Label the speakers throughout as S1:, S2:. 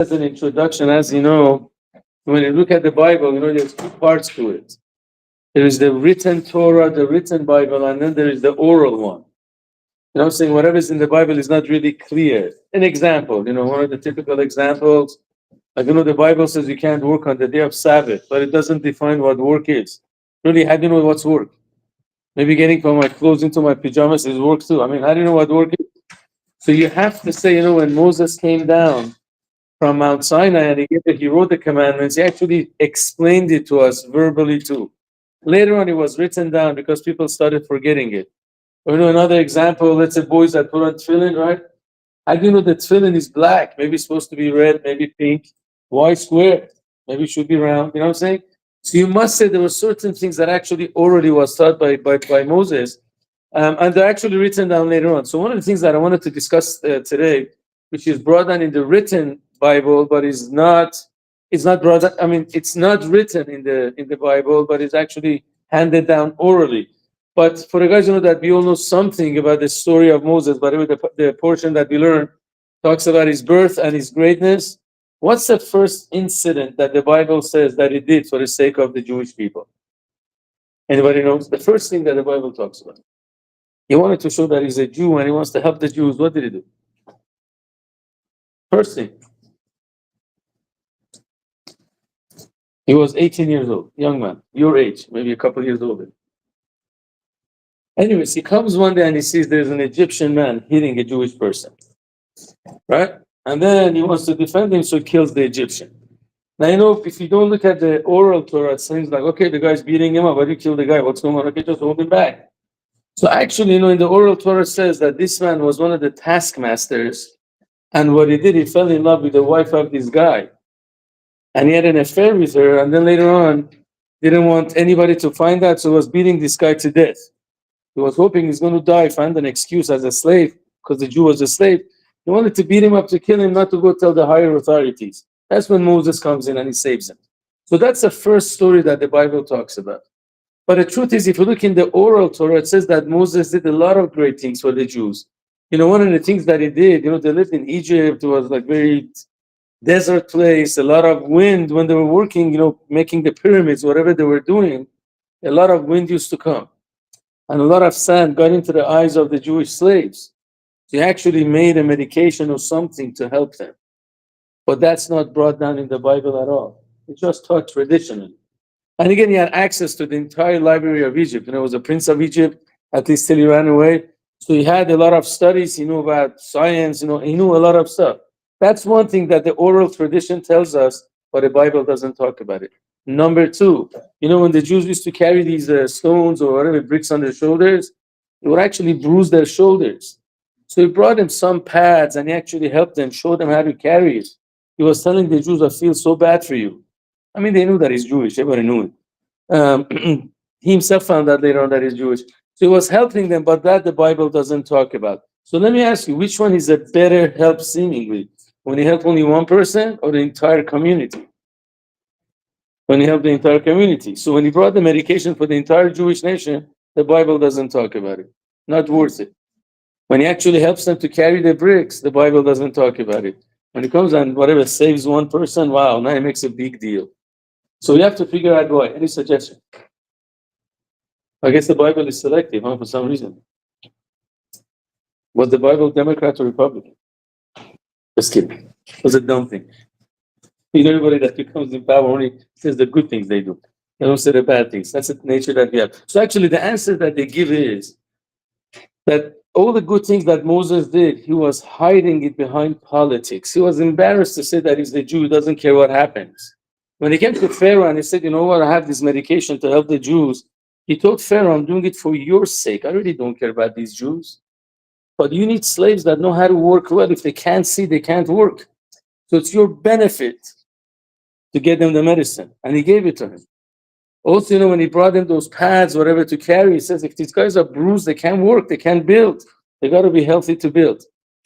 S1: As an introduction, as you know, when you look at the Bible, there's two parts to it. There is the written Torah, the written Bible, and then there is the oral one. I'm saying whatever is in the Bible is not really clear. An example, one of the typical examples, like, the Bible says you can't work on the day of Sabbath, but it doesn't define what work is. Really, how do you know what's work? Maybe getting from my clothes into my pajamas is work too. I mean, how do you know what work is? So you have to say, when Moses came down from Mount Sinai and he wrote the commandments, he actually explained it to us verbally too. Later on, it was written down because people started forgetting it. Or, another example, let's say boys that put on tefillin, right? How do you know that tefillin is black? Maybe it's supposed to be red, maybe pink. Why square? Maybe it should be round. You know what I'm saying? So you must say there were certain things that actually already was taught by Moses, and they're actually written down later on. So one of the things that I wanted to discuss today, which is brought down in the written Bible, but is not, it's not brought. I mean, it's not written in the Bible, but it's actually handed down orally. But for the guys that we all know something about the story of Moses, but the portion that we learn talks about his birth and his greatness. What's the first incident that the Bible says that he did for the sake of the Jewish people? Anybody knows? The first thing that the Bible talks about. He wanted to show that he's a Jew and he wants to help the Jews. What did he do? First thing. He was 18 years old, young man, your age, maybe a couple years older. Anyways, he comes one day and he sees there's an Egyptian man hitting a Jewish person, right? And then he wants to defend him, so he kills the Egyptian. Now, if you don't look at the oral Torah, it seems like, okay, the guy's beating him up, but you kill the guy, what's going on? Okay, just hold him back. So actually, in the oral Torah says that this man was one of the taskmasters, and what he did, he fell in love with the wife of this guy. And he had an affair with her, and then later on, didn't want anybody to find out, so was beating this guy to death. He was hoping he's going to die, find an excuse as a slave, because the Jew was a slave. He wanted to beat him up, to kill him, not to go tell the higher authorities. That's when Moses comes in and he saves him. So that's the first story that the Bible talks about. But the truth is, if you look in the oral Torah, it says that Moses did a lot of great things for the Jews. One of the things that he did, they lived in Egypt, it was like very desert place, a lot of wind when they were working, making the pyramids, whatever they were doing, a lot of wind used to come. And a lot of sand got into the eyes of the Jewish slaves. So he actually made a medication or something to help them. But that's not brought down in the Bible at all. It's just taught traditionally. And again, he had access to the entire library of Egypt. He was a prince of Egypt, at least till he ran away. So he had a lot of studies. He knew about science. He knew a lot of stuff. That's one thing that the oral tradition tells us, but the Bible doesn't talk about it. Number two, when the Jews used to carry these stones or whatever, bricks on their shoulders, it would actually bruise their shoulders. So he brought them some pads and he actually helped them, showed them how to carry it. He was telling the Jews, I feel so bad for you. I mean, they knew that he's Jewish. Everybody knew it. He himself found out later on that he's Jewish. So he was helping them, but that the Bible doesn't talk about. So let me ask you, which one is a better help seemingly? When he helped only one person or the entire community? When he helped the entire community. So when he brought the medication for the entire Jewish nation, the Bible doesn't talk about it. Not worth it. When he actually helps them to carry the bricks, the Bible doesn't talk about it. When it comes and whatever saves one person, wow, now it makes a big deal. So we have to figure out why. Any suggestion? I guess the Bible is selective, for some reason. Was the Bible Democrat or Republican? Just kidding. It was a dumb thing. Everybody that becomes in power only says the good things they do. They don't say the bad things. That's the nature that we have. So actually the answer that they give is that all the good things that Moses did, he was hiding it behind politics. He was embarrassed to say that he's a Jew, he doesn't care what happens. When he came to Pharaoh and he said, you know what, I have this medication to help the Jews, he told Pharaoh, I'm doing it for your sake. I really don't care about these Jews. But you need slaves that know how to work well. If they can't see, they can't work. So it's your benefit to get them the medicine. And he gave it to him. Also, when he brought them those pads, whatever to carry, he says, if these guys are bruised, they can't work, they can't build. They got to be healthy to build.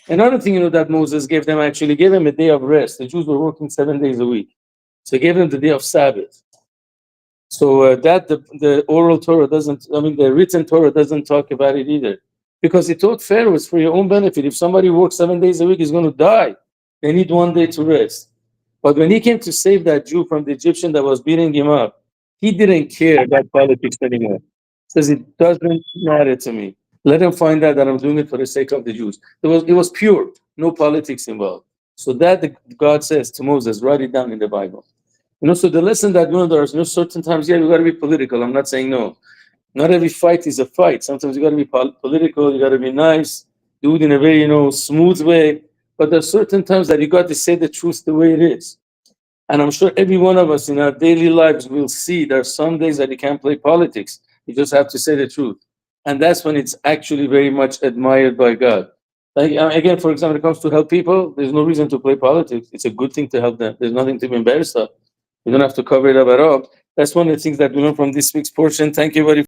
S1: Another thing, that Moses gave them, actually gave them a day of rest. The Jews were working 7 days a week. So he gave them the day of Sabbath. So that the oral Torah the written Torah doesn't talk about it either. Because he told Pharaoh, it's for your own benefit. If somebody works 7 days a week, he's going to die. They need 1 day to rest. But when he came to save that Jew from the Egyptian that was beating him up, he didn't care about politics anymore. Says it doesn't matter to me. Let them find out that I'm doing it for the sake of the Jews. It was pure, no politics involved. So that God says to Moses, write it down in the Bible. So the lesson that there's certain times, yeah, you got to be political. I'm not saying no. Not every fight is a fight. Sometimes you got to be political. You got to be nice, do it in a very smooth way. But there's certain times that you got to say the truth the way it is. And I'm sure every one of us in our daily lives will see there are some days that you can't play politics. You just have to say the truth. And that's when it's actually very much admired by God. Like, again, for example, when it comes to help people, there's no reason to play politics. It's a good thing to help them. There's nothing to be embarrassed of. You don't have to cover it up at all. That's one of the things that we learn from this week's portion. Thank you very